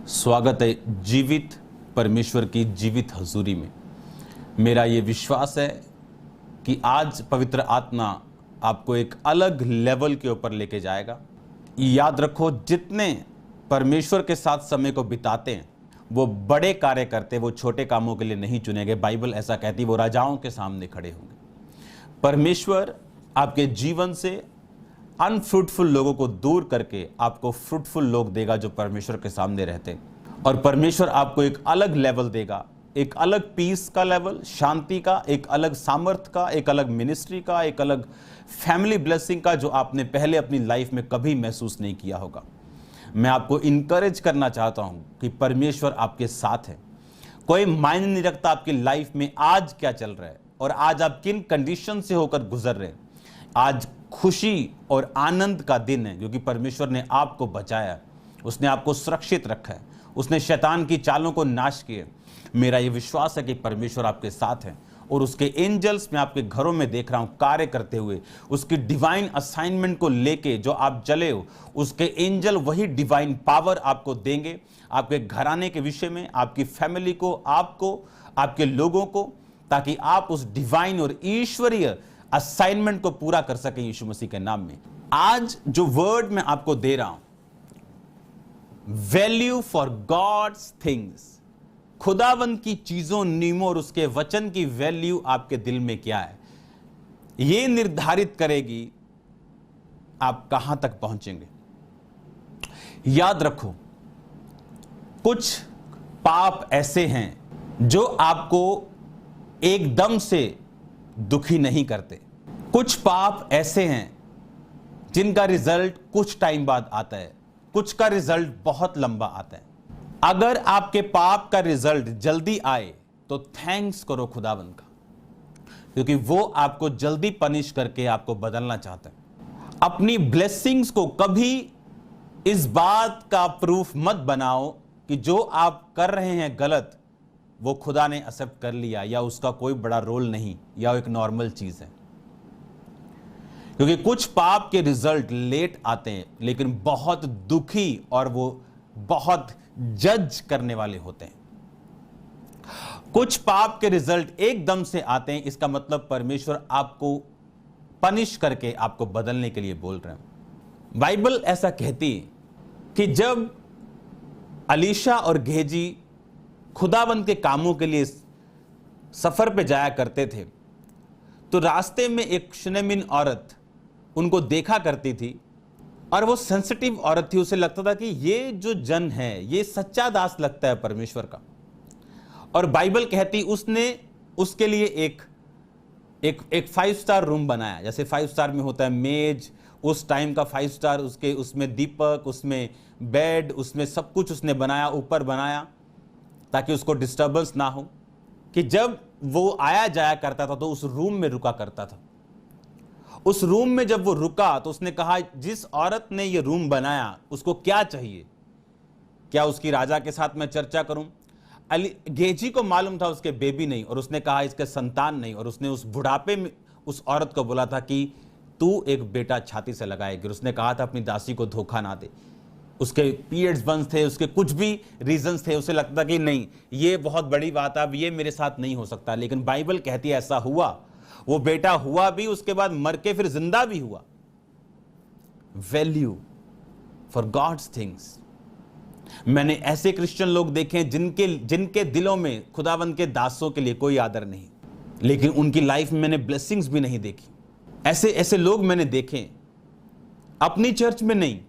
स्वागत है जीवित परमेश्वर की जीवित हजूरी में। मेरा ये विश्वास है कि आज पवित्र आत्मा आपको एक अलग लेवल के ऊपर लेके जाएगा। याद रखो, जितने परमेश्वर के साथ समय को बिताते हैं वो बड़े कार्य करते, वो छोटे कामों के लिए नहीं चुने गए। बाइबल ऐसा कहती है वो राजाओं के सामने खड़े होंगे। परमेश्वर आपके जीवन से अनफ्रूटफुल लोगों को दूर करके आपको फ्रूटफुल लोग देगा जो परमेश्वर के सामने रहते हैं। और परमेश्वर आपको एक अलग लेवल देगा, एक अलग पीस का लेवल, शांति का, एक अलग सामर्थ का, एक अलग मिनिस्ट्री का, एक अलग फैमिली ब्लेसिंग का, जो आपने पहले अपनी लाइफ में कभी महसूस नहीं किया होगा। मैं आपको इनकरेज करना चाहता हूं कि परमेश्वर आपके साथ है। कोई मायने नहीं रखता आपकी लाइफ में आज क्या चल रहा है और आज आप किन कंडीशन से होकर गुजर रहे हैं। आज खुशी और आनंद का दिन है क्योंकि परमेश्वर ने आपको बचाया, उसने आपको सुरक्षित रखा है, उसने शैतान की चालों को नाश किया। मेरा ये विश्वास है कि परमेश्वर आपके साथ है और उसके एंजल्स मैं आपके घरों में देख रहा हूं कार्य करते हुए। उसकी डिवाइन असाइनमेंट को लेके जो आप चले हो, उसके एंजल वही डिवाइन पावर आपको देंगे, आपके घराने के विषय में, आपकी फैमिली को, आपको, आपके लोगों को, ताकि आप उस डिवाइन और ईश्वरीय असाइनमेंट को पूरा कर सके यीशु मसीह के नाम में। आज जो वर्ड मैं आपको दे रहा हूं, वैल्यू फॉर गॉड्स थिंग्स, खुदावंद की चीजों, नियमों और उसके वचन की वैल्यू आपके दिल में क्या है, यह निर्धारित करेगी आप कहां तक पहुंचेंगे। याद रखो, कुछ पाप ऐसे हैं जो आपको एकदम से दुखी नहीं करते। कुछ पाप ऐसे हैं जिनका रिजल्ट कुछ टाइम बाद आता है, कुछ का रिजल्ट बहुत लंबा आता है। अगर आपके पाप का रिजल्ट जल्दी आए तो थैंक्स करो खुदावंद का, क्योंकि वो आपको जल्दी पनिश करके आपको बदलना चाहता है। अपनी ब्लेसिंग्स को कभी इस बात का प्रूफ मत बनाओ कि जो आप कर रहे हैं गलत, वो खुदा ने एक्सेप्ट कर लिया या उसका कोई बड़ा रोल नहीं या एक नॉर्मल चीज है। क्योंकि कुछ पाप के रिजल्ट लेट आते हैं लेकिन बहुत दुखी और वो बहुत जज करने वाले होते हैं। कुछ पाप के रिजल्ट एकदम से आते हैं, इसका मतलब परमेश्वर आपको पनिश करके आपको बदलने के लिए बोल रहे हैं। बाइबल ऐसा कहती है कि जब अलीशा और गेहजी खुदावंद के कामों के लिए सफर पे जाया करते थे तो रास्ते में एक शुनेमिन औरत उनको देखा करती थी और वो सेंसिटिव औरत थी। उसे लगता था कि ये जो जन है ये सच्चा दास लगता है परमेश्वर का। और बाइबल कहती उसने उसके लिए एक 5 स्टार रूम बनाया। जैसे 5 स्टार में होता है मेज, उस टाइम का 5 स्टार, उसमें दीपक, उसमें बेड, उसमें सब कुछ उसने बनाया, ऊपर बनाया ताकि उसको डिस्टर्बेंस ना हो। कि जब वो आया जाया करता था तो उस रूम में रुका करता था। उस रूम में जब वो रुका तो उसने कहा, जिस औरत ने ये रूम बनाया उसको क्या चाहिए, क्या उसकी राजा के साथ मैं चर्चा करूं। गेहजी को मालूम था उसके बेबी नहीं, और उसने कहा इसके संतान नहीं, और उसने उस बुढ़ापे में उस औरत को बोला था कि तू एक बेटा छाती से लगाएगी। उसने कहा था अपनी दासी को धोखा ना दे। उसके पीरियड्स बंद थे, उसके कुछ भी रीजंस थे, उसे लगता कि नहीं ये बहुत बड़ी बात है, अब ये मेरे साथ नहीं हो सकता। लेकिन बाइबल कहती है ऐसा हुआ, वो बेटा हुआ भी, उसके बाद मर के फिर जिंदा भी हुआ। Value for God's things. मैंने ऐसे क्रिश्चियन लोग देखे हैं जिनके दिलों में खुदावंद के दासों के लिए कोई आदर नहीं, लेकिन उनकी लाइफ में मैंने ब्लेसिंग्स भी नहीं देखी। ऐसे लोग मैंने देखे, अपनी चर्च में नहीं,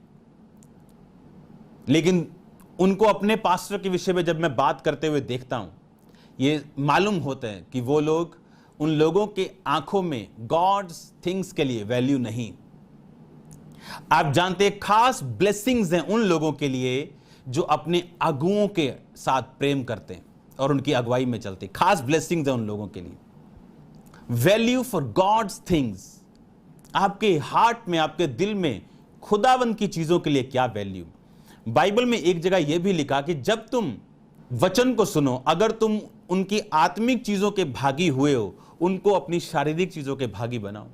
लेकिन उनको अपने पास्टर के विषय में जब मैं बात करते हुए देखता हूं, ये मालूम होता है कि वो लोग, उन लोगों के आंखों में गॉड्स थिंग्स के लिए वैल्यू नहीं। आप जानते हैं खास ब्लेसिंग्स हैं उन लोगों के लिए जो अपने अगुओं के साथ प्रेम करते हैं और उनकी अगुवाई में चलते हैं। खास ब्लेसिंग्स हैं उन लोगों के लिए। Value for God's things. आपके हार्ट में, आपके दिल में खुदावंद की चीजों के लिए क्या वैल्यू। बाइबल में एक जगह यह भी लिखा कि जब तुम वचन को सुनो, अगर तुम उनकी आत्मिक चीजों के भागी हुए हो, उनको अपनी शारीरिक चीजों के भागी बनाओ।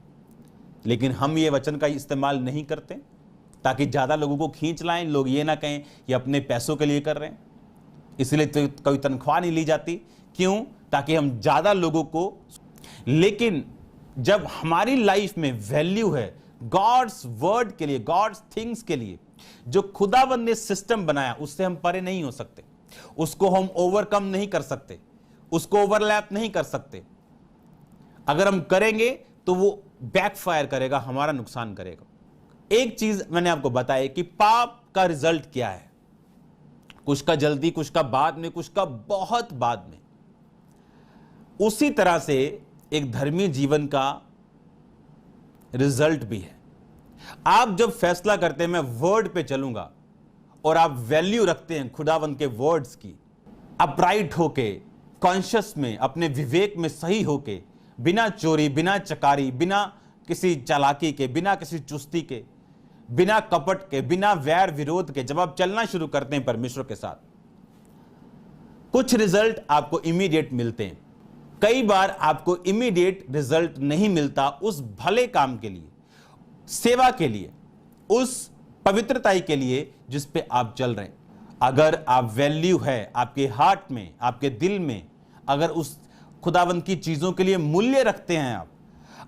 लेकिन हम ये वचन का इस्तेमाल नहीं करते ताकि ज्यादा लोगों को खींच लाएं, लोग ये ना कहें ये अपने पैसों के लिए कर रहे हैं। इसलिए तो कोई तनख्वाह नहीं ली जाती। क्यों? ताकि हम ज्यादा लोगों को। लेकिन जब हमारी लाइफ में वैल्यू है गॉड्स वर्ड के लिए, गॉड्स थिंग्स के लिए, जो खुदावंद ने सिस्टम बनाया, उससे हम परे नहीं हो सकते, उसको हम ओवरकम नहीं कर सकते, उसको ओवरलैप नहीं कर सकते। अगर हम करेंगे तो वो बैकफायर करेगा, हमारा नुकसान करेगा। एक चीज मैंने आपको बताया कि पाप का रिजल्ट क्या है, कुछ का जल्दी, कुछ का बाद में, कुछ का बहुत बाद में। उसी तरह से एक धर्मी जीवन का रिजल्ट भी है। आप जब फैसला करते हैं मैं वर्ड पे चलूंगा, और आप वैल्यू रखते हैं खुदावंद के वर्ड्स की, अपराइट होके, कॉन्शियस में, अपने विवेक में सही होके, बिना चोरी, बिना चकारी, बिना किसी चालाकी के, बिना किसी चुस्ती के, बिना कपट के, बिना वैर विरोध के, जब आप चलना शुरू करते हैं परमेश्वर के साथ, कुछ रिजल्ट आपको इमीडिएट मिलते हैं। कई बार आपको इमीडिएट रिजल्ट नहीं मिलता उस भले काम के लिए, सेवा के लिए, उस पवित्रताई के लिए जिस पे आप चल रहे हैं। अगर आप वैल्यू है आपके हार्ट में, आपके दिल में, अगर उस खुदावंद की चीजों के लिए मूल्य रखते हैं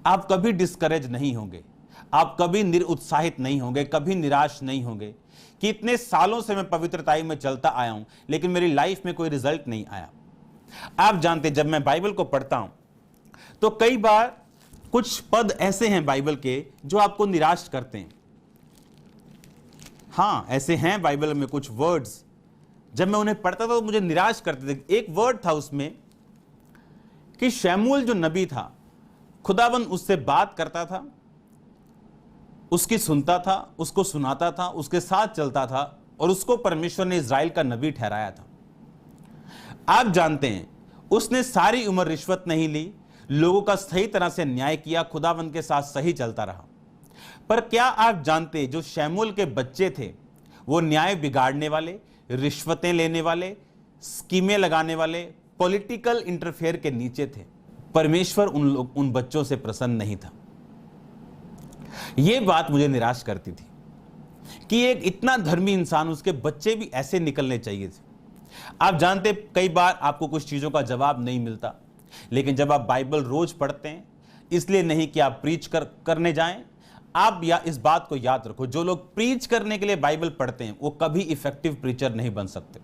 आप कभी डिस्करेज नहीं होंगे, आप कभी निरुत्साहित नहीं होंगे, कभी निराश नहीं होंगे कि इतने सालों से मैं पवित्रताई में चलता आया हूं लेकिन मेरी लाइफ में कोई रिजल्ट नहीं आया। आप जानते, जब मैं बाइबल को पढ़ता हूं तो कई बार कुछ पद ऐसे हैं बाइबल के जो आपको निराश करते हैं। हां, ऐसे हैं बाइबल में कुछ वर्ड्स, जब मैं उन्हें पढ़ता था तो मुझे निराश करते थे। एक वर्ड था उसमें कि शमूएल जो नबी था, खुदावंद उससे बात करता था, उसकी सुनता था, उसको सुनाता था, उसके साथ चलता था, और उसको परमेश्वर ने इज़राइल का नबी ठहराया था। आप जानते हैं उसने सारी उम्र रिश्वत नहीं ली, लोगों का सही तरह से न्याय किया, खुदावंद के साथ सही चलता रहा। पर क्या आप जानते, जो शमूएल के बच्चे थे वो न्याय बिगाड़ने वाले, रिश्वतें लेने वाले, स्कीमें लगाने वाले, पॉलिटिकल इंटरफेयर के नीचे थे। परमेश्वर उन बच्चों से प्रसन्न नहीं था। यह बात मुझे निराश करती थी कि एक इतना धर्मी इंसान, उसके बच्चे भी ऐसे निकलने चाहिए थे। आप जानते, कई बार आपको कुछ चीजों का जवाब नहीं मिलता, लेकिन जब आप बाइबल रोज पढ़ते हैं, इसलिए नहीं कि आप प्रीच करने जाएं, आप या इस बात को याद रखो, जो लोग प्रीच करने के लिए बाइबल पढ़ते हैं वो कभी इफेक्टिव प्रीचर नहीं बन सकते।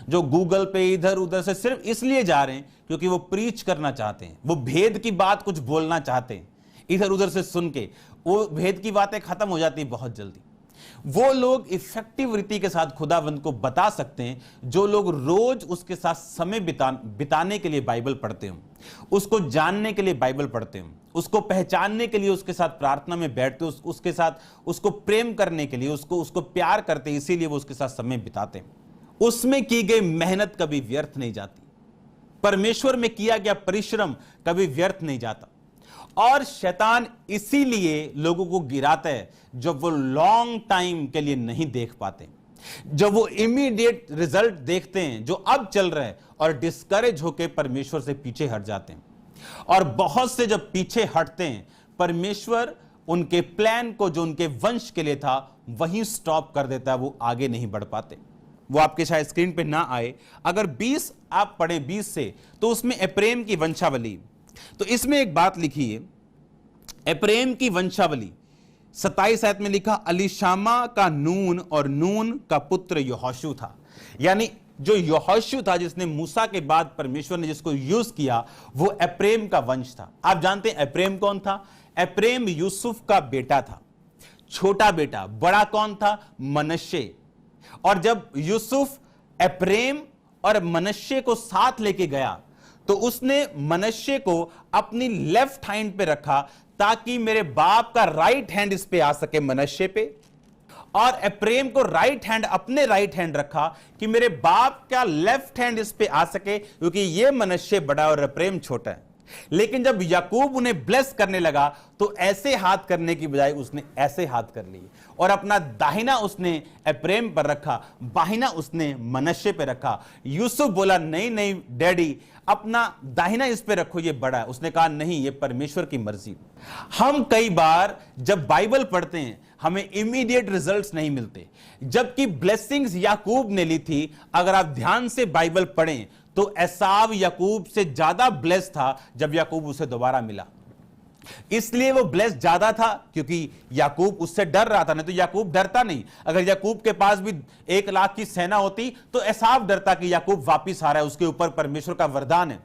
जो गूगल पे इधर उधर से सिर्फ इसलिए जा रहे हैं क्योंकि वो प्रीच करना चाहते हैं, वो भेद की बात कुछ बोलना चाहते हैं, इधर उधर से सुन के वो भेद की बातें खत्म हो जाती बहुत जल्दी। वो लोग इफेक्टिव रीति के साथ खुदावंद को बता सकते हैं जो लोग रोज उसके साथ समय बिताने के लिए बाइबल पढ़ते हो, उसको जानने के लिए बाइबल पढ़ते हो, उसको पहचानने के लिए उसके साथ प्रार्थना में बैठते हो, उसके साथ उसको प्रेम करने के लिए, उसको प्यार करते, इसीलिए वो उसके साथ समय बिताते हैं। उसमें की गई मेहनत कभी व्यर्थ नहीं जाती, परमेश्वर में किया गया परिश्रम कभी व्यर्थ नहीं जाता। और शैतान इसीलिए लोगों को गिराता है जब वो लॉन्ग टाइम के लिए नहीं देख पाते, जब वो इमीडिएट रिजल्ट देखते हैं जो अब चल रहे हैं, और डिस्करेज होकर परमेश्वर से पीछे हट जाते हैं। और बहुत से जब पीछे हटते हैं, परमेश्वर उनके प्लान को जो उनके वंश के लिए था वहीं स्टॉप कर देता है, वो आगे नहीं बढ़ पाते। वो आपके शायद स्क्रीन पे ना आए, अगर 20 आप पढ़े 20 से, तो उसमें एप्रेम की वंशावली, तो इसमें एक बात लिखी है, एप्रेम की वंशावली 27 आयत में लिखा, अलीशामा का नून और नून का पुत्र यहोशू था। यानी जो यहोशू था जिसने मूसा के बाद परमेश्वर ने जिसको यूज किया, वो एप्रेम का वंश था। आप जानते हैं एप्रेम कौन था? एप्रेम यूसुफ का बेटा था, छोटा बेटा। बड़ा कौन था? मनश्शे। और जब यूसुफ एप्रेम और मनश्शे को साथ लेके गया तो उसने मनश्शे को अपनी लेफ्ट हैंड पे रखा ताकि मेरे बाप का राइट हैंड इस पे आ सके, मनश्शे पे, और एप्रेम को राइट हैंड, अपने राइट हैंड रखा कि मेरे बाप का लेफ्ट हैंड इस पे आ सके, क्योंकि ये मनश्शे बड़ा और एप्रेम छोटा है। लेकिन जब याकूब उन्हें ब्लेस करने लगा तो ऐसे हाथ करने की बजाय उसने ऐसे हाथ कर लिए और अपना दाहिना उसने एप्रेम पर रखा, बाहिना उसने मनश्शे पे रखा। यूसुफ बोला नहीं नहीं डैडी, अपना दाहिना इस पे रखो, ये बड़ा है। उसने कहा नहीं, ये परमेश्वर की मर्जी। हम कई बार जब बाइबल पढ़ते हैं हमें इमीडिएट रिजल्ट्स नहीं मिलते, जबकि ब्लेसिंग्स याकूब ने ली थी। अगर आप ध्यान से बाइबल पढ़ें तो एसाव याकूब से ज्यादा ब्लेस था जब याकूब उसे दोबारा मिला। इसलिए वो ब्लेस ज्यादा था क्योंकि याकूब उससे डर रहा था, नहीं तो याकूब डरता नहीं। अगर याकूब के पास भी 1 लाख की सेना होती तो एसाव डरता कि याकूब वापिस आ रहा है, उसके ऊपर परमेश्वर का वरदान है।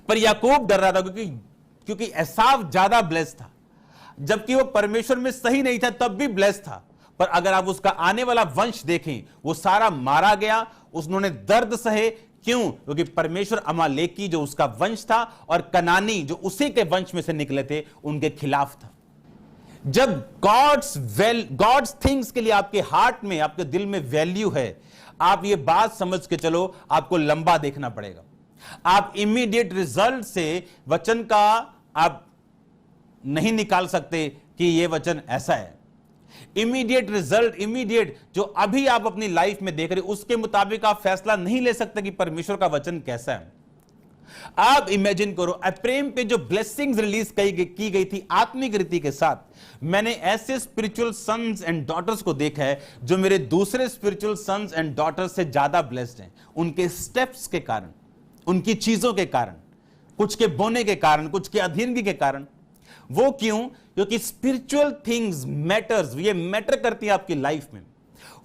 पर याकूब डर रहा था क्योंकि एसाव ज्यादा ब्लेस था, जबकि वो परमेश्वर में सही नहीं था तब भी ब्लेस था। पर अगर आप उसका आने वाला वंश देखें, वो सारा मारा गया, उन्होंने दर्द सहे। क्यों? क्योंकि परमेश्वर अमालेकी जो उसका वंश था और कनानी जो उसी के वंश में से निकले थे उनके खिलाफ था। जब गॉड्स थिंग्स के लिए आपके हार्ट में, आपके दिल में वैल्यू है, आप ये बात समझ के चलो, आपको लंबा देखना पड़ेगा। आप इमीडिएट रिजल्ट से वचन का आप नहीं निकाल सकते कि यह वचन ऐसा है। इमीडिएट रिजल्ट, इमीडिएट जो अभी आप अपनी लाइफ में देख रहे हो उसके मुताबिक आप फैसला नहीं ले सकते कि परमेश्वर का वचन कैसा है। आप इमेजिन करो, एप्रेम पे जो ब्लेसिंग्स रिलीज की गई थी आत्मिक रीति के साथ, मैंने ऐसे स्पिरिचुअल सन्स एंड डॉटर्स को देखा है जो मेरे दूसरे स्पिरिचुअल सन्स एंड डॉटर्स से ज्यादा ब्लेस्ड हैं, उनके स्टेप्स के कारण, उनकी चीजों के कारण, कुछ के बोने के कारण, कुछ के अधीनगी के कारण। वो क्यों? क्योंकि स्पिरिचुअल थिंग्स मैटर्स, ये मैटर करती है आपकी लाइफ में।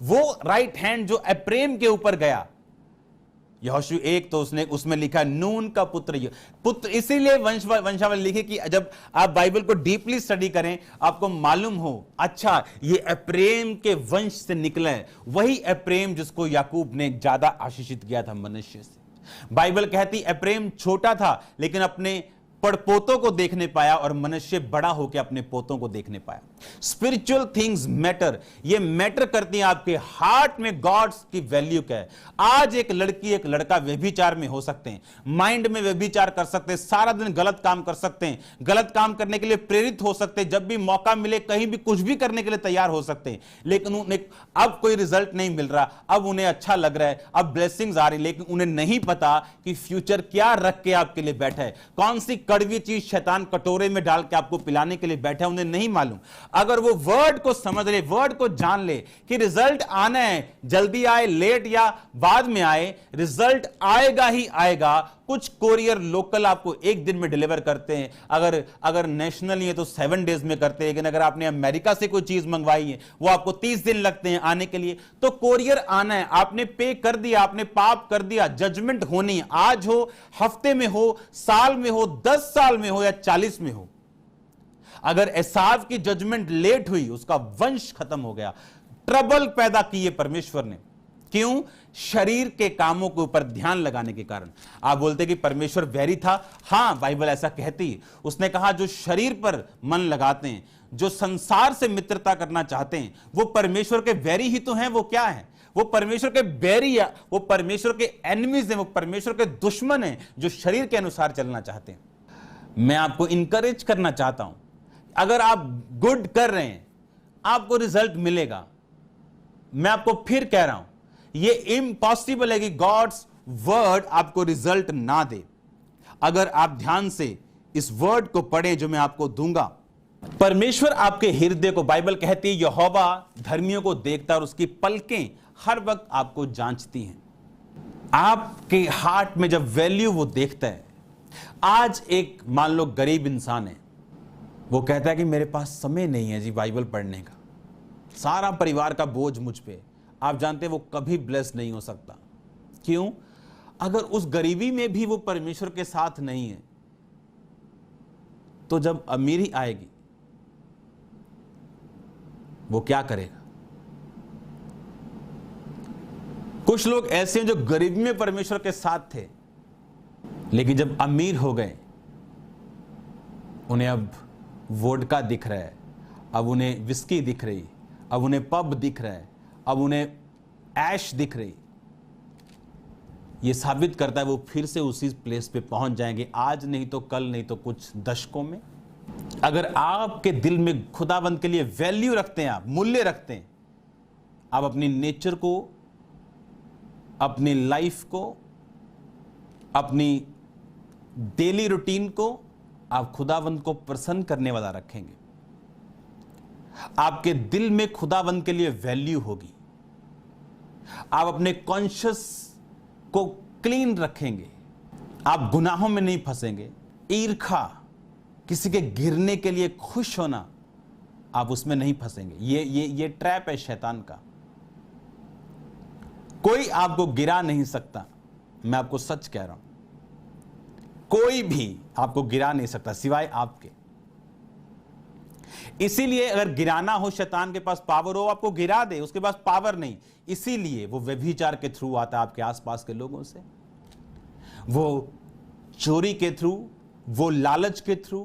वो राइट हैंड जो एप्रेम के ऊपर गया, यहोशू 1 तो उसमें लिखा नून का पुत्र, इसीलिए वंशावली लिखी कि जब आप बाइबल को डीपली स्टडी करें आपको मालूम हो, अच्छा ये एप्रेम के वंश से निकला है, वही एप्रेम जिसको याकूब ने ज्यादा आशीषित किया था मनुष्य से। बाइबल कहती एप्रेम छोटा था लेकिन अपने पड़पोतों को देखने पाया और मनुष्य बड़ा होकर अपने पोतों को देखने पाया। स्पिरिचुअल थिंग्स मैटर, ये मैटर करती हैं आपके हार्ट में गॉड्स की वैल्यू क्या है। आज एक लड़की एक लड़का व्यभिचार में हो सकते हैं, माइंड में व्यभिचार कर सकते हैं, सारा दिन गलत काम कर सकते हैं, गलत काम करने के लिए प्रेरित हो सकते हैं, जब भी मौका मिले कहीं भी कुछ भी करने के लिए तैयार हो सकते हैं, लेकिन उन्हें अब कोई रिजल्ट नहीं मिल रहा, अब उन्हें अच्छा लग रहा है, अब ब्लेसिंग्स आ रही, लेकिन उन्हें नहीं पता कि फ्यूचर क्या रख के आपके लिए बैठा है, कौन सी कड़वी चीज शैतान कटोरे में डाल के आपको पिलाने के लिए बैठा है, उन्हें नहीं मालूम। अगर वो वर्ड को समझ ले, वर्ड को जान ले कि रिजल्ट आना है, जल्दी आए लेट या बाद में आए, रिजल्ट आएगा ही आएगा। कुछ कोरियर लोकल आपको 1 दिन में डिलीवर करते हैं, अगर नेशनल है तो 7 डेज में करते हैं, लेकिन अगर आपने अमेरिका से कोई चीज मंगवाई है वो आपको 30 दिन लगते हैं आने के लिए। तो कोरियर आना है, आपने पे कर दिया, आपने पाप कर दिया, जजमेंट होनी है, आज हो, हफ्ते में हो, साल में हो, 10 साल में हो या 40 में हो। अगर एसाव की जजमेंट लेट हुई, उसका वंश खत्म हो गया। ट्रबल पैदा किए परमेश्वर ने, क्यों? शरीर के कामों के ऊपर ध्यान लगाने के कारण। आप बोलते कि परमेश्वर वैरी था, हां बाइबल ऐसा कहती है। उसने कहा जो शरीर पर मन लगाते हैं, जो संसार से मित्रता करना चाहते हैं, वो परमेश्वर के वैरी ही तो हैं। वो क्या है? वो परमेश्वर के बैरी है, वो परमेश्वर के एनिमीज हैं, वो परमेश्वर के दुश्मन हैं जो शरीर के अनुसार चलना चाहते हैं। मैं आपको इंकरेज करना चाहता हूं, अगर आप गुड कर रहे हैं आपको रिजल्ट मिलेगा। मैं आपको फिर कह रहा हूं, यह इम्पॉसिबल है कि गॉड्स वर्ड आपको रिजल्ट ना दे। अगर आप ध्यान से इस वर्ड को पढ़े जो मैं आपको दूंगा, परमेश्वर आपके हृदय को, बाइबल कहती है यहोवा धर्मियों को देखता और उसकी पलकें हर वक्त आपको जांचती हैं। आपके हार्ट में जब वैल्यू वो देखता है, आज एक मान लो गरीब इंसान है, वो कहता है कि मेरे पास समय नहीं है जी बाइबल पढ़ने का, सारा परिवार का बोझ मुझ पे। आप जानते हैं वो कभी ब्लेस नहीं हो सकता। क्यों? अगर उस गरीबी में भी वो परमेश्वर के साथ नहीं है तो जब अमीरी आएगी वो क्या करेगा? कुछ लोग ऐसे हैं जो गरीबी में परमेश्वर के साथ थे, लेकिन जब अमीर हो गए उन्हें अब वोडका दिख रहा है, अब उन्हें विस्की दिख रही, अब उन्हें पब दिख रहा है, अब उन्हें ऐश दिख रही। यह साबित करता है वो फिर से उसी प्लेस पे पहुंच जाएंगे, आज नहीं तो कल, नहीं तो कुछ दशकों में। अगर आपके दिल में खुदावंद के लिए वैल्यू रखते हैं, आप मूल्य रखते हैं, आप अपनी नेचर को, अपनी लाइफ को, अपनी डेली रूटीन को आप खुदावंद को प्रसन्न करने वाला रखेंगे। आपके दिल में खुदावंद के लिए वैल्यू होगी। आप अपने कॉन्शियस को क्लीन रखेंगे। आप गुनाहों में नहीं फंसेंगे। ईर्खा, किसी के गिरने के लिए खुश होना, आप उसमें नहीं फंसेंगे। ये ट्रैप है शैतान का। कोई आपको गिरा नहीं सकता। मैं आपको सच कह रहा हूं, कोई भी आपको गिरा नहीं सकता सिवाय आपके। इसीलिए अगर गिराना हो, शैतान के पास पावर हो, आपको गिरा दे, उसके पास पावर नहीं। इसीलिए वो व्यभिचार के थ्रू आता है आपके आसपास के लोगों से, वो चोरी के थ्रू, वो लालच के थ्रू,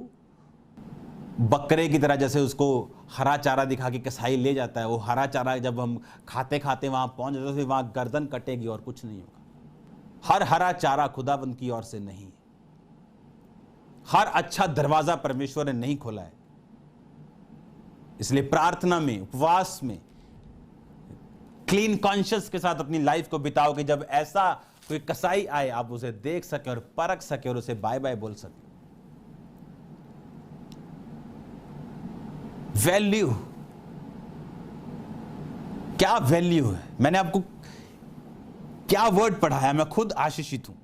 बकरे की तरह जैसे उसको हरा चारा दिखा के कसाई ले जाता है। वो हरा चारा जब हम खाते खाते वहां पहुंच जाते हैं, वहां गर्दन कटेगी और कुछ नहीं होगा। हर हरा चारा खुदावंद की ओर से नहीं। हर अच्छा दरवाजा परमेश्वर ने नहीं खोला है। इसलिए प्रार्थना में, उपवास में, क्लीन कॉन्शियस के साथ अपनी लाइफ को बिताओ कि जब ऐसा कोई कसाई आए, आप उसे देख सके और परख सके और उसे बाय बाय बोल सके। वैल्यू, क्या वैल्यू है? मैंने आपको क्या वर्ड पढ़ाया, मैं खुद आशीषित हूं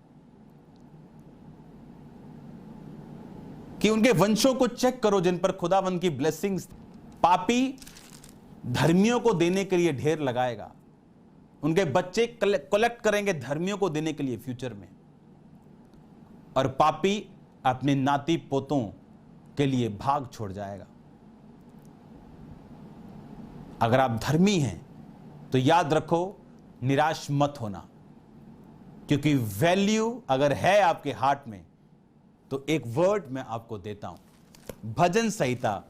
कि उनके वंशों को चेक करो जिन पर खुदावंद की ब्लेसिंग्स। पापी धर्मियों को देने के लिए ढेर लगाएगा। उनके बच्चे कलेक्ट करेंगे धर्मियों को देने के लिए फ्यूचर में, और पापी अपने नाती पोतों के लिए भाग छोड़ जाएगा। अगर आप धर्मी हैं तो याद रखो, निराश मत होना, क्योंकि वैल्यू अगर है आपके हार्ट में तो एक वर्ड मैं आपको देता हूं। भजन संहिता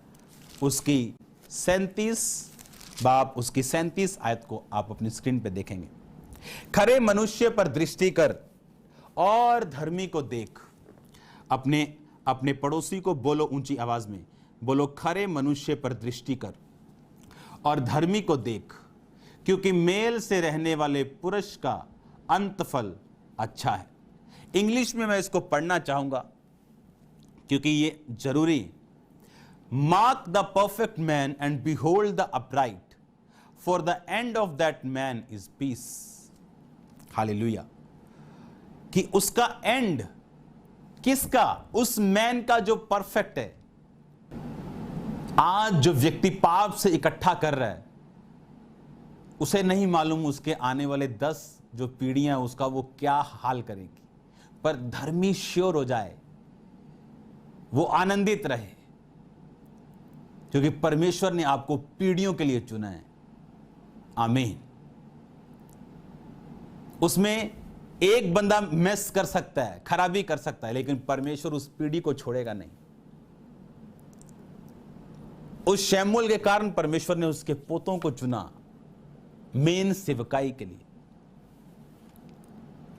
उसकी 37 बाब उसकी 37 आयत को आप अपनी स्क्रीन पे देखेंगे। खरे मनुष्य पर दृष्टि कर और धर्मी को देख। अपने अपने पड़ोसी को बोलो, ऊंची आवाज में बोलो, खरे मनुष्य पर दृष्टि कर और धर्मी को देख, क्योंकि मेल से रहने वाले पुरुष का अंतफल अच्छा है। इंग्लिश में मैं इसको पढ़ना चाहूंगा क्योंकि ये जरूरी। Mark the perfect man and behold the upright, for the end of that man is peace. Hallelujah. कि उसका एंड किसका? उस मैन का जो परफेक्ट है। आज जो व्यक्ति पाप से इकट्ठा कर रहा है, उसे नहीं मालूम उसके आने वाले 10 जो पीढ़ियां उसका वो क्या हाल करेगी। पर धर्मी श्योर हो जाए, वो आनंदित रहे, क्योंकि परमेश्वर ने आपको पीढ़ियों के लिए चुना है। आमीन। उसमें एक बंदा मिस कर सकता है, खराबी कर सकता है, लेकिन परमेश्वर उस पीढ़ी को छोड़ेगा नहीं। उस शमूएल के कारण परमेश्वर ने उसके पोतों को चुना मेन सेवकाई के लिए।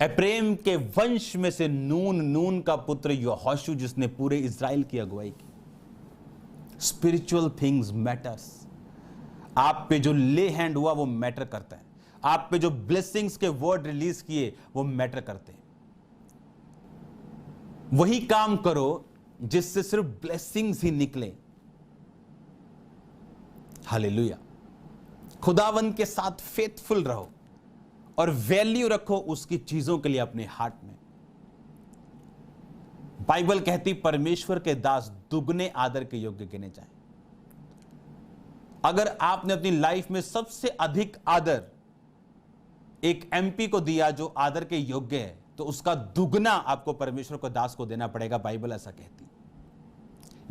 एप्रेम के वंश में से नून का पुत्र यहोशू, जिसने पूरे इज़राइल की अगुवाई की। Spiritual things matters. आप पे जो ले हैंड हुआ वो मैटर करता है। आप पे जो ब्लेसिंग्स के वर्ड रिलीज किए वो मैटर करते हैं। वही काम करो जिससे सिर्फ ब्लेसिंग्स ही निकले। हालेलुया। खुदावंद के साथ फेथफुल रहो और वैल्यू रखो उसकी चीजों के लिए अपने हार्ट में। बाइबल कहती परमेश्वर के दास दुगने आदर के योग्य गिने जाएं। अगर आपने अपनी लाइफ में सबसे अधिक आदर एक एमपी को दिया जो आदर के योग्य है, तो उसका दुगना आपको परमेश्वर को दास को देना पड़ेगा। बाइबल ऐसा कहती है।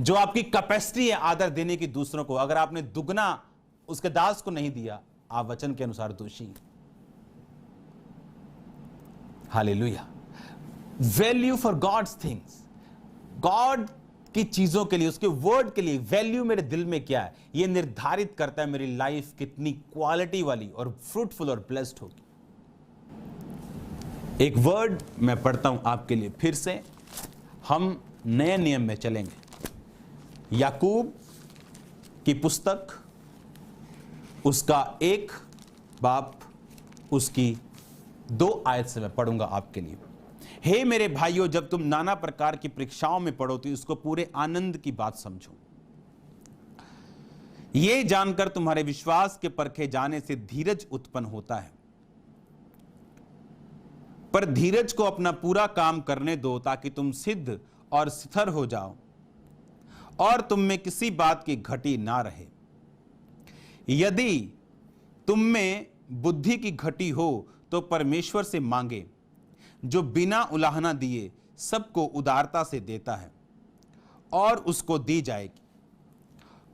जो आपकी कैपेसिटी है आदर देने की दूसरों को, अगर आपने दुगना उसके दास को नहीं दिया, आप वचन के अनुसार दोषी हैं। Hallelujah. Value for God's things. God की चीजों के लिए, उसके वर्ड के लिए वैल्यू मेरे दिल में क्या है, यह निर्धारित करता है मेरी लाइफ कितनी क्वालिटी वाली और फ्रूटफुल और ब्लेस्ड होगी। एक वर्ड मैं पढ़ता हूं आपके लिए फिर से। हम नए नियम में चलेंगे। याकूब की पुस्तक उसका 1 बाब उसकी 2 आयत से मैं पढ़ूंगा आपके लिए। हे मेरे भाइयों, जब तुम नाना प्रकार की परीक्षाओं में पड़ो तो इसको पूरे आनंद की बात समझो, ये जानकर तुम्हारे विश्वास के परखे जाने से धीरज उत्पन्न होता है। पर धीरज को अपना पूरा काम करने दो ताकि तुम सिद्ध और स्थिर हो जाओ और तुम में किसी बात की घटी ना रहे। यदि तुम में बुद्धि की घटी हो तो परमेश्वर से मांगे, जो बिना उलाहना दिए सबको उदारता से देता है और उसको दी जाएगी।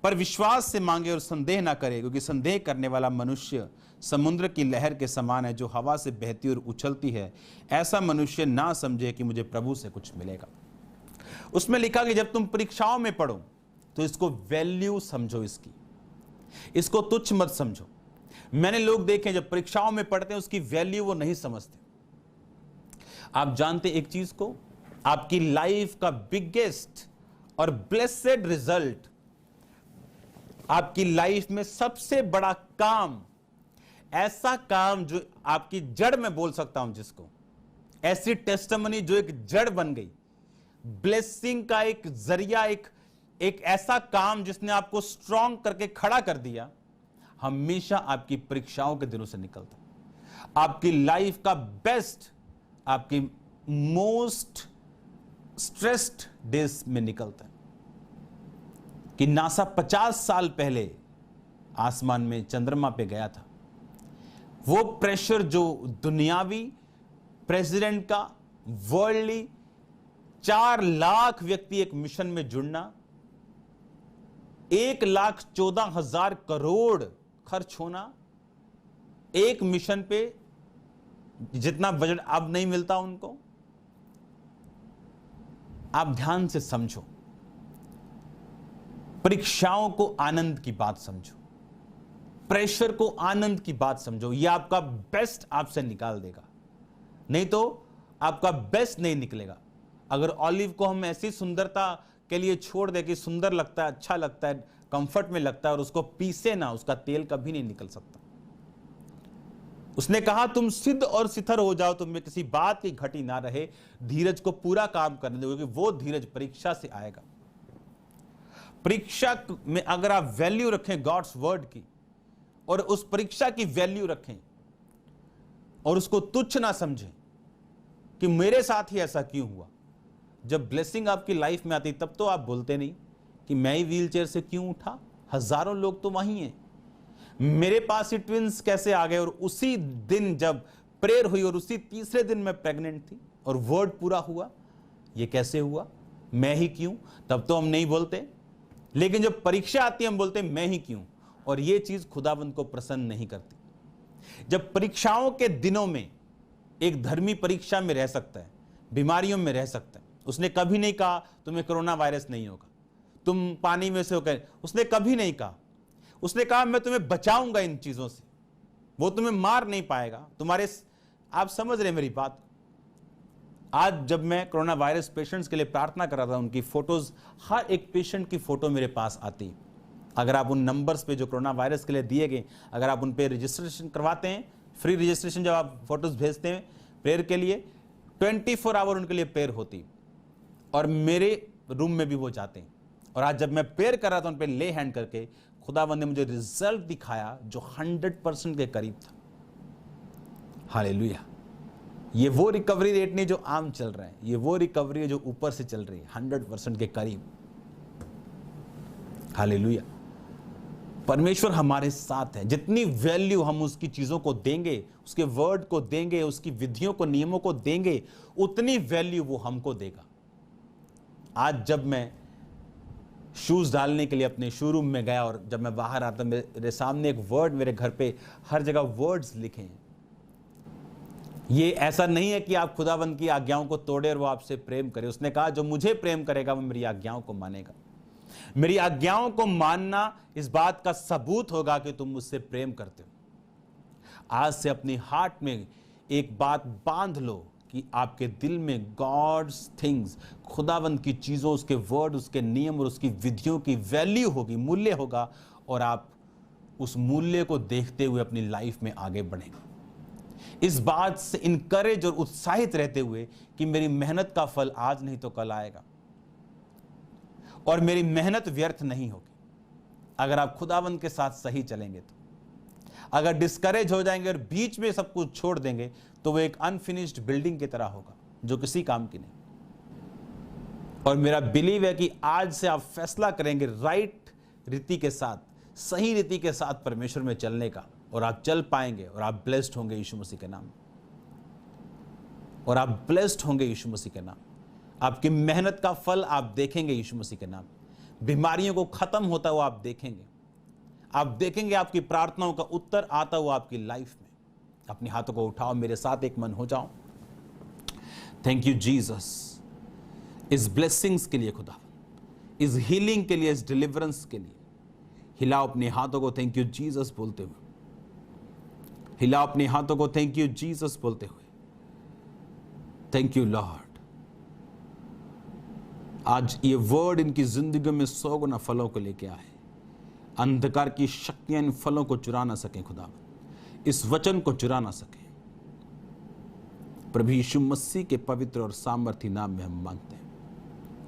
पर विश्वास से मांगे और संदेह ना करे, क्योंकि संदेह करने वाला मनुष्य समुद्र की लहर के समान है, जो हवा से बहती और उछलती है। ऐसा मनुष्य ना समझे कि मुझे प्रभु से कुछ मिलेगा। उसमें लिखा कि जब तुम परीक्षाओं में पढ़ो तो इसको वैल्यू समझो, इसको तुच्छ मत समझो। मैंने लोग देखे जब परीक्षाओं में पढ़ते हैं उसकी वैल्यू वो नहीं समझते। आप जानते एक चीज को, आपकी लाइफ का बिगेस्ट और ब्लेसेड रिजल्ट, आपकी लाइफ में सबसे बड़ा काम, ऐसा काम जो आपकी जड़ में बोल सकता हूं जिसको, ऐसी टेस्टिमनी जो एक जड़ बन गई, ब्लेसिंग का एक जरिया, एक ऐसा काम जिसने आपको स्ट्रॉन्ग करके खड़ा कर दिया, हमेशा आपकी परीक्षाओं के दिनों से निकलता है। आपकी लाइफ का बेस्ट आपकी मोस्ट स्ट्रेस्ड डेज में निकलता है। कि नासा 50 साल पहले आसमान में चंद्रमा पे गया था, वो प्रेशर जो दुनियावी प्रेसिडेंट का, वर्ल्डली 4 लाख व्यक्ति एक मिशन में जुड़ना, 1,14,000 करोड़ खर्च होना एक मिशन पे, जितना बजट अब नहीं मिलता उनको। आप ध्यान से समझो, परीक्षाओं को आनंद की बात समझो, प्रेशर को आनंद की बात समझो। यह आपका बेस्ट आपसे निकाल देगा, नहीं तो आपका बेस्ट नहीं निकलेगा। अगर ऑलिव को हम ऐसी सुंदरता के लिए छोड़ दे कि सुंदर लगता है, अच्छा लगता है, कंफर्ट में लगता है, और उसको पीसे ना, उसका तेल कभी नहीं निकल सकता। उसने कहा तुम सिद्ध और स्थिर हो जाओ, तुम में किसी बात की घटी ना रहे, धीरज को पूरा काम करने दो, क्योंकि वो धीरज परीक्षा से आएगा। परीक्षा में अगर आप वैल्यू रखें गॉड्स वर्ड की, और उस परीक्षा की वैल्यू रखें और उसको तुच्छ ना समझें कि मेरे साथ ही ऐसा क्यों हुआ। जब ब्लेसिंग आपकी लाइफ में आती तब तो आप बोलते नहीं कि मैं ही व्हील चेयर से क्यों उठा, हजारों लोग तो वहीं हैं, मेरे पास ही ट्विंस कैसे आ गए। और उसी दिन जब प्रेयर हुई और उसी तीसरे दिन मैं प्रेग्नेंट थी और वर्ड पूरा हुआ, ये कैसे हुआ, मैं ही क्यों। तब तो हम नहीं बोलते, लेकिन जब परीक्षा आती है हम बोलते मैं ही क्यों। और ये चीज खुदावंद को प्रसन्न नहीं करती। जब परीक्षाओं के दिनों में एक धर्मी परीक्षा में रह सकता है, बीमारियों में रह सकता है। उसने कभी नहीं कहा तुम्हें कोरोना वायरस नहीं होगा, तुम पानी में से होकर, उसने कभी नहीं कहा। उसने कहा मैं तुम्हें बचाऊंगा इन चीजों से, वो तुम्हें मार नहीं पाएगा तुम्हारे। आप समझ रहे मेरी बात। आज जब मैं कोरोना वायरस पेशेंट्स के लिए प्रार्थना कर रहा था, उनकी फोटोज, हर एक पेशेंट की फोटो मेरे पास आती। अगर आप उन नंबर्स पे जो कोरोना वायरस के लिए दिए गए, अगर आप उन पे रजिस्ट्रेशन करवाते हैं, फ्री रजिस्ट्रेशन, जब आप फोटोज भेजते हैं प्रेयर के लिए, 24 आवर उनके लिए प्रेयर होती, और मेरे रूम में भी वो जाते हैं। और आज जब मैं प्रेयर कर रहा था उन पे ले हैंड करके, खुदावंद ने मुझे रिजल्ट दिखाया जो 100% के करीब था। हालेलुया। ये वो रिकवरी रेट नहीं जो आम चल रहा है, ये वो रिकवरी है जो ऊपर से चल रही है, 100% के करीब। हालेलुया। परमेश्वर हमारे साथ है। जितनी वैल्यू हम उसकी चीजों को देंगे, उसके वर्ड को देंगे, उसकी विधियों को, नियमों को देंगे, उतनी वैल्यू वो हमको देगा। आज जब मैं शूज डालने के लिए अपने शोरूम में गया और जब मैं बाहर आता, मेरे सामने एक वर्ड, मेरे घर पे हर जगह वर्ड्स लिखे हैं। ये ऐसा नहीं है कि आप खुदावंद की आज्ञाओं को तोड़े और वो आपसे प्रेम करे। उसने कहा जो मुझे प्रेम करेगा वो मेरी आज्ञाओं को मानेगा। मेरी आज्ञाओं को मानना इस बात का सबूत होगा कि तुम मुझसे प्रेम करते हो। आज से अपनी हार्ट में एक बात बांध लो कि आपके दिल में गॉड्स थिंग्स, खुदावंद की चीज़ों, उसके वर्ड, उसके नियम और उसकी विधियों की वैल्यू होगी, मूल्य होगा, और आप उस मूल्य को देखते हुए अपनी लाइफ में आगे बढ़ेंगे। इस बात से इनकरेज और उत्साहित रहते हुए कि मेरी मेहनत का फल आज नहीं तो कल आएगा और मेरी मेहनत व्यर्थ नहीं होगी। अगर आप खुदावंद के साथ सही चलेंगे तो, अगर डिस्करेज हो जाएंगे और बीच में सब कुछ छोड़ देंगे तो वो एक अनफिनिश्ड बिल्डिंग की तरह होगा जो किसी काम की नहीं। और मेरा बिलीव है कि आज से आप फैसला करेंगे राइट रीति के साथ, सही रीति के साथ परमेश्वर में चलने का, और आप चल पाएंगे और आप ब्लेस्ड होंगे यीशु मसीह के नाम, और आप ब्लेस्ड होंगे यीशु मसीह के नाम। आपकी मेहनत का फल आप देखेंगे यीशु मसीह के नाम। बीमारियों को खत्म होता हुआ आप देखेंगे। आप देखेंगे आपकी प्रार्थनाओं का उत्तर आता हुआ आपकी लाइफ में। अपने हाथों को उठाओ, मेरे साथ एक मन हो जाओ। थैंक यू जीसस, इस ब्लेसिंग्स के लिए खुदा, इस हीलिंग के लिए, इस डिलीवरेंस के लिए। हिलाओ अपने हाथों को थैंक यू जीसस बोलते हुए। हिलाओ अपने हाथों को थैंक यू जीसस बोलते हुए। Thank you Lord. आज ये वर्ड इनकी जिंदगी में 100 गुना फलों को लेके आए। अंधकार की शक्तियां इन फलों को चुरा ना सकें खुदा, इस वचन को चुरा ना सकें। प्रभु यीशु मसीह के पवित्र और सामर्थी नाम में हम मांगते हैं।